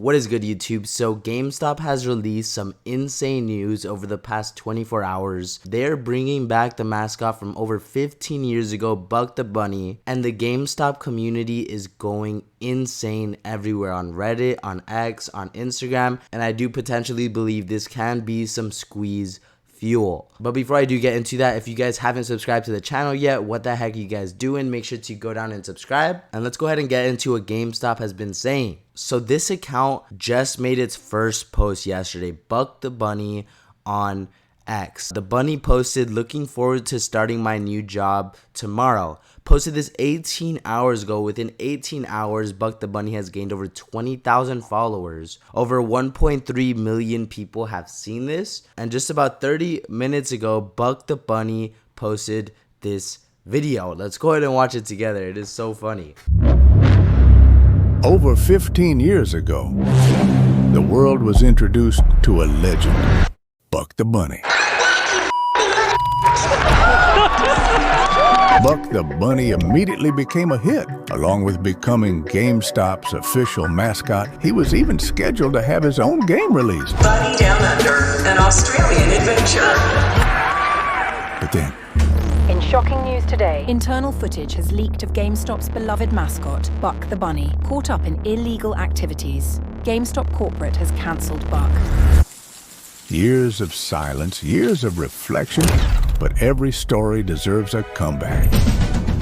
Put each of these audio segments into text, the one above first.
What is good, YouTube? So GameStop has released some insane news over the past 24 hours. They're bringing back the mascot from over 15 years ago, Buck the Bunny, and the GameStop community is going insane everywhere on Reddit, on X, on Instagram, and I do potentially believe this can be some squeeze fuel. But before I do get into that, if you guys haven't subscribed to the channel yet, what the heck are you guys doing? Make sure to go down and subscribe, and let's go ahead and get into what GameStop has been saying. So this account just made its first post yesterday, Buck the Bunny on X. The bunny posted, "Looking forward to starting my new job tomorrow." Posted this 18 hours ago. Within 18 hours, Buck the Bunny has gained over 20,000 followers. Over 1.3 million people have seen this. And just about 30 minutes ago, Buck the Bunny posted this video. Let's go ahead and watch it together. It is so funny. Over 15 years ago, the world was introduced to a legend, Buck the Bunny. Buck the Bunny immediately became a hit. Along with becoming GameStop's official mascot, he was even scheduled to have his own game released. Bunny Down Under, an Australian adventure. But then, in shocking news today, internal footage has leaked of GameStop's beloved mascot, Buck the Bunny, caught up in illegal activities. GameStop corporate has cancelled Buck. years of silence, years of reflection, but every story deserves a comeback.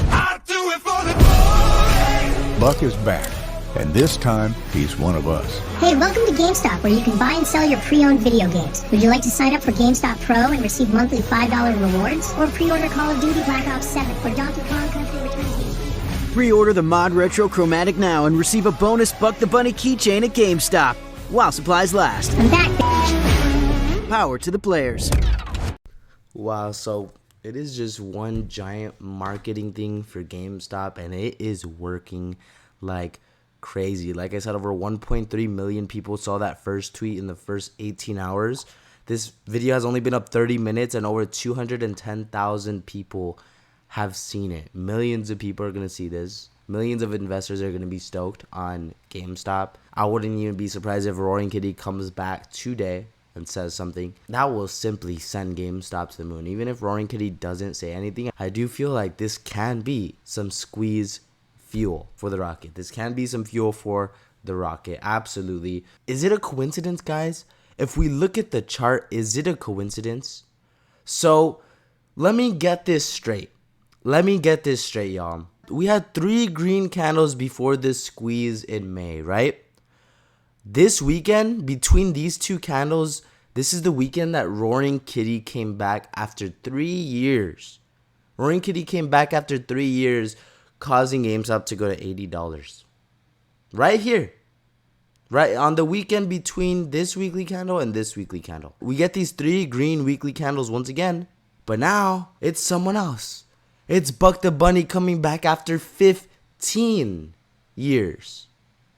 I do it for the glory. Buck is back, and this time, he's one of us. Hey, welcome to GameStop, where you can buy and sell your pre-owned video games. Would you like to sign up for GameStop Pro and receive monthly $5 rewards? Or pre-order Call of Duty Black Ops 7 or Donkey Kong Country Returns? Pre-order the Mod Retro Chromatic now and receive a bonus Buck the Bunny keychain at GameStop, while supplies last. I'm back, bitch. Power to the players. Wow, so it is just one giant marketing thing for GameStop, and it is working like crazy. Like I said, over 1.3 million people saw that first tweet in the first 18 hours. This video has only been up 30 minutes, and over 210,000 people have seen it. Millions of people are going to see this. Millions of investors are going to be stoked on GameStop. I wouldn't even be surprised if Roaring Kitty comes back today and says something. That will simply send GameStop to the moon. Even if Roaring Kitty doesn't say anything, I do feel like this can be some squeeze fuel for the rocket. This can be some fuel for the rocket. Absolutely. Is it a coincidence, guys? If we look at the chart, is it a coincidence? So let me get this straight. Y'all. We had 3 green candles before this squeeze in May, right? This weekend, between these 2 candles, this is the weekend that Roaring Kitty came back after 3 years. Roaring Kitty came back after 3 years, causing GameStop to go to $80. Right here. Right on the weekend between this weekly candle and this weekly candle. We get these 3 green weekly candles once again. But now, it's someone else. It's Buck the Bunny coming back after 15 years.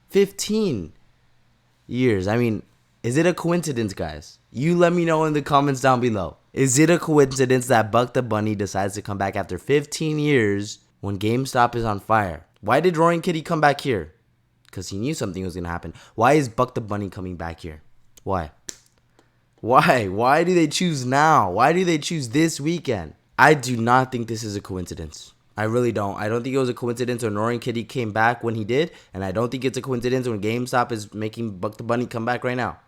15 years. I mean, is it a coincidence, guys? You let me know in the comments down below. Is it a coincidence that Buck the Bunny decides to come back after 15 years when GameStop is on fire? Why did Roaring Kitty come back here? Because he knew something was going to happen. Why is Buck the Bunny coming back here? Why? Why do they choose now? Why do they choose this weekend? I do not think this is a coincidence. I really don't. I don't think it was a coincidence when Roaring Kitty came back when he did. And I don't think it's a coincidence when GameStop is making Buck the Bunny come back right now.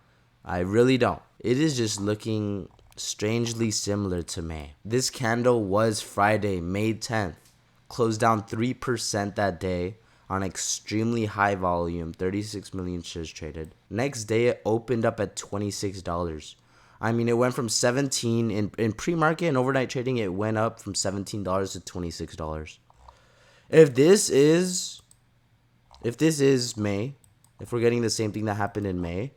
I really don't. It is just looking strangely similar to May. This candle was Friday, May 10th. Closed down 3% that day on extremely high volume. 36 million shares traded. Next day, it opened up at $26. I mean, it went from 17 in pre-market and overnight trading. It went up from $17 to $26. If this is May, if we're getting the same thing that happened in May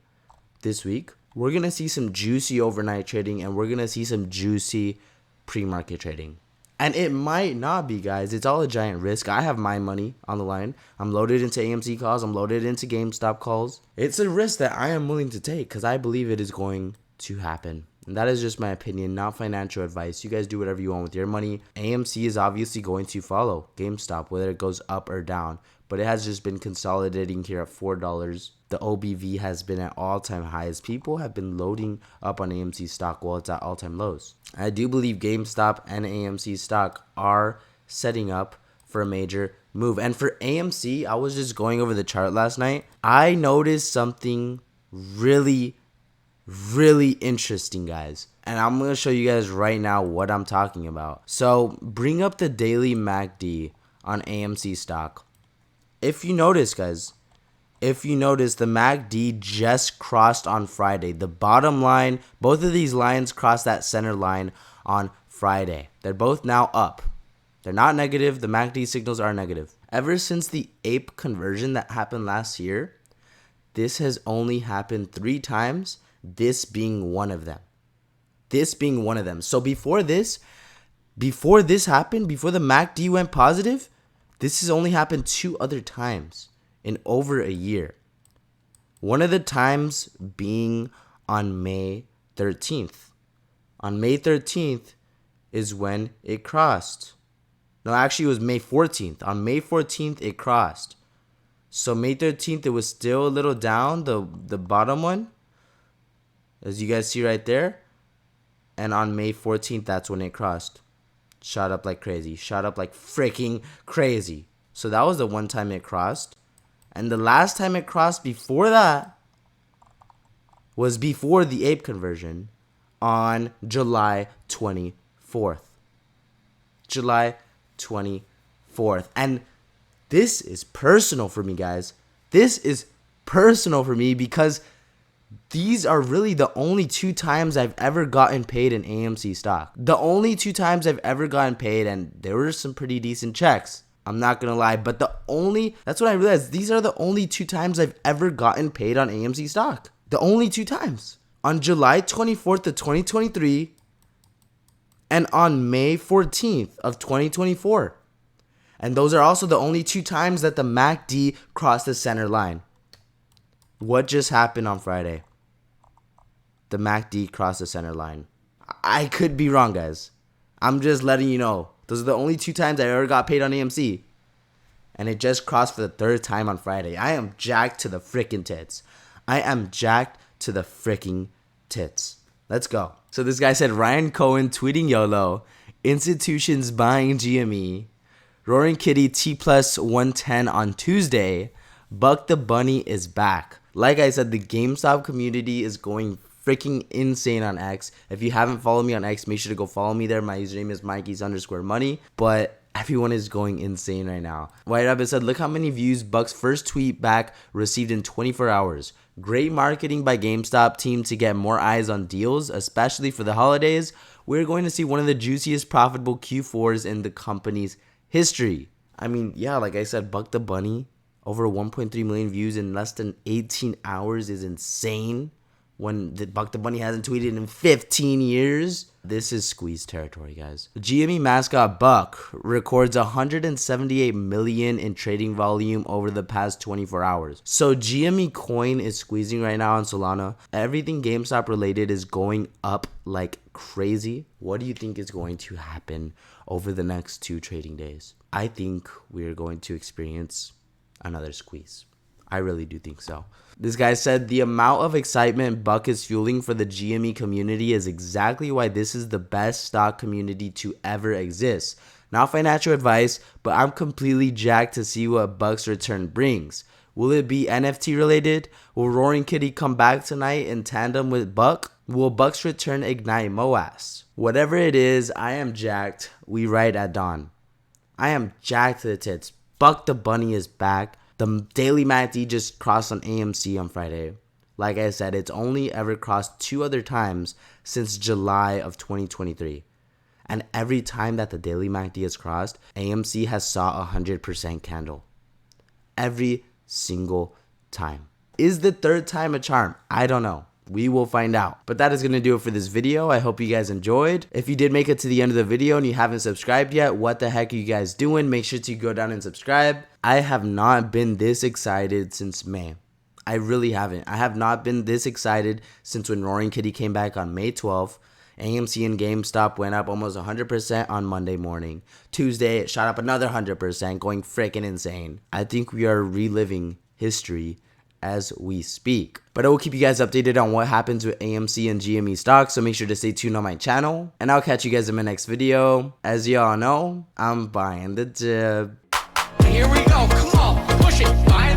this week, we're gonna see some juicy overnight trading, and we're gonna see some juicy pre-market trading. And it might not be, guys. It's all a giant risk. I have my money on the line. I'm loaded into AMC calls. I'm loaded into GameStop calls. It's a risk that I am willing to take because I believe it is going to happen. And that is just my opinion, not financial advice. You guys do whatever you want with your money. AMC is obviously going to follow GameStop, whether it goes up or down. but it has just been consolidating here at $4. The OBV has been at all-time highs. People have been loading up on AMC stock while it's at all-time lows. I do believe GameStop and AMC stock are setting up for a major move. And for AMC, I was just going over the chart last night. I noticed something really interesting, guys. And I'm going to show you guys right now what I'm talking about. So bring up the daily MACD on AMC stock. If you notice, guys, the MACD just crossed on Friday. The bottom line, both of these lines crossed that center line on Friday. They're both now up. They're not negative. The MACD signals are negative. Ever since the ape conversion that happened last year, this has only happened 3 times, this being one of them. So before this happened, before the MACD went positive, this has only happened 2 other times in over a year. One of the times being on May 13th. On May 13th is when it crossed. No, actually it was May 14th. On May 14th it crossed. So May 13th it was still a little down, the bottom one, as you guys see right there. And on May 14th, that's when it crossed. Shot up like crazy. Shot up like freaking crazy. So that was the one time it crossed. And the last time it crossed before that was before the ape conversion on July 24th. July 24th. And this is personal for me, guys. This is personal for me because these are really the only 2 times I've ever gotten paid in AMC stock. The only 2 times I've ever gotten paid, and there were some pretty decent checks. I'm not going to lie, but that's when I realized these are the only 2 times I've ever gotten paid on AMC stock. The only 2 times. On July 24th of 2023 and on May 14th of 2024. And those are also the only 2 times that the MACD crossed the center line. What just happened on Friday? The MACD crossed the center line. I could be wrong, guys. I'm just letting you know. Those are the only 2 times I ever got paid on AMC. And it just crossed for the 3rd time on Friday. I am jacked to the freaking tits. Let's go. So this guy said, Ryan Cohen tweeting YOLO. Institutions buying GME. Roaring Kitty T plus 110 on Tuesday. Buck the Bunny is back. Like I said, the GameStop community is going freaking insane on X. If you haven't followed me on X, make sure to go follow me there. My username is Mikey's_money. But everyone is going insane right now. White Rabbit said, look how many views Buck's first tweet back received in 24 hours. Great marketing by GameStop team to get more eyes on deals, especially for the holidays. We're going to see one of the juiciest profitable Q4s in the company's history. I mean, yeah, like I said, Buck the Bunny, over 1.3 million views in less than 18 hours is insane. When Buck the Bunny hasn't tweeted in 15 years. This is squeeze territory, guys. GME mascot Buck records 178 million in trading volume over the past 24 hours. So GME coin is squeezing right now on Solana. Everything GameStop related is going up like crazy. What do you think is going to happen over the next 2 trading days? I think we're going to experience another squeeze. I really do think so. This guy said the amount of excitement Buck is fueling for the GME community is exactly why this is the best stock community to ever exist. Not financial advice, but I'm completely jacked to see what Buck's return brings. Will it be NFT related? Will Roaring Kitty come back tonight in tandem with Buck? Will Buck's return ignite Moass? Whatever it is, I am jacked. We write at dawn. I am jacked to the tits. Buck the Bunny is back. The daily MACD just crossed on AMC on Friday. Like I said, it's only ever crossed 2 other times since July of 2023. And every time that the daily MACD has crossed, AMC has saw 100% candle. Every single time. Is the 3rd time a charm? I don't know. We will find out. But that is going to do it for this video. I hope you guys enjoyed. If you did make it to the end of the video and you haven't subscribed yet, what the heck are you guys doing? Make sure to go down and subscribe. I have not been this excited since May. I really haven't. I have not been this excited since when Roaring Kitty came back on May 12th AMC and GameStop went up almost 100% on Monday morning. Tuesday, it shot up another 100%, going freaking insane. I think we are reliving history as we speak. But I will keep you guys updated on what happens with AMC and GME stocks, so make sure to stay tuned on my channel. And I'll catch you guys in my next video. As y'all know, I'm buying the dip. Here we go. Come on. Push it. Buy